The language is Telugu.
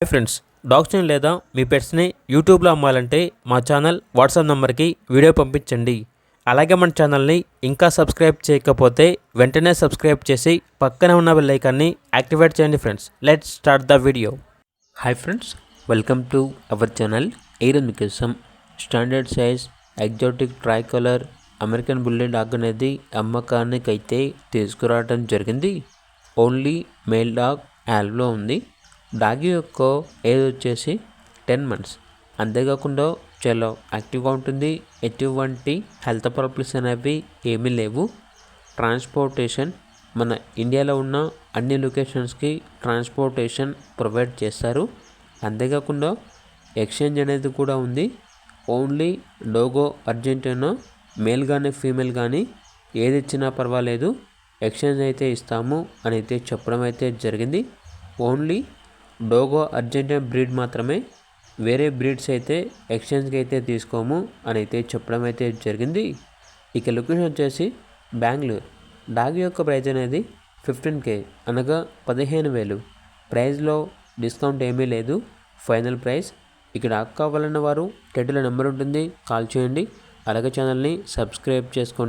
హాయ్ ఫ్రెండ్స్, డాగ్స్ని లేదా మీ పెట్స్ని యూట్యూబ్లో అమ్మాలంటే మా ఛానల్ వాట్సాప్ నెంబర్కి వీడియో పంపించండి. అలాగే మన ఛానల్ని ఇంకా సబ్స్క్రైబ్ చేయకపోతే వెంటనే సబ్స్క్రైబ్ చేసి పక్కనే ఉన్న బెల్ ఐకాన్ని యాక్టివేట్ చేయండి. Friends, let's start the video. Hi friends, welcome to our channel. ఈరోజు మీకోసం standard size exotic try colour American bully dog అనేది అమ్మకానికి అయితే తీసుకురావడం జరిగింది. ఓన్లీ మేల్ డాగ్ యాల్వ్లో ఉంది. డాగి యొక్క ఏజ్ వచ్చేసి 10 months. అంతేకాకుండా చాలా యాక్టివ్గా ఉంటుంది. ఎటువంటి హెల్త్ ప్రాబ్లమ్స్ అనేవి ఏమీ లేవు. ట్రాన్స్పోర్టేషన్ మన ఇండియాలో ఉన్న అన్ని లొకేషన్స్కి ట్రాన్స్పోర్టేషన్ ప్రొవైడ్ చేస్తారు. అంతేకాకుండా ఎక్స్చేంజ్ అనేది కూడా ఉంది. ఓన్లీ డోగో అర్జెంటీనా మేల్ కానీ ఫీమేల్ కానీ ఏది ఇచ్చినా పర్వాలేదు, ఎక్స్చేంజ్ అయితే ఇస్తాము అని అయితే చెప్పడం అయితే జరిగింది. ఓన్లీ డోగో అర్జెంటీనా బ్రీడ్ మాత్రమే, వేరే బ్రీడ్స్ అయితే ఎక్స్చేంజ్కి అయితే తీసుకోము అని అయితే చెప్పడం అయితే జరిగింది. ఇక లొకేషన్ వచ్చేసి బెంగళూరు. డాగ్ యొక్క ప్రైస్ అనేది 15K అనగా 15,000. ప్రైస్లో డిస్కౌంట్ ఏమీ లేదు, ఫైనల్ ప్రైస్. ఇక డాగ్ కావాలన్న వారు టైటిల్లో నెంబర్ ఉంటుంది, కాల్ చేయండి. అలాగే ఛానల్ని సబ్స్క్రైబ్ చేసుకోండి.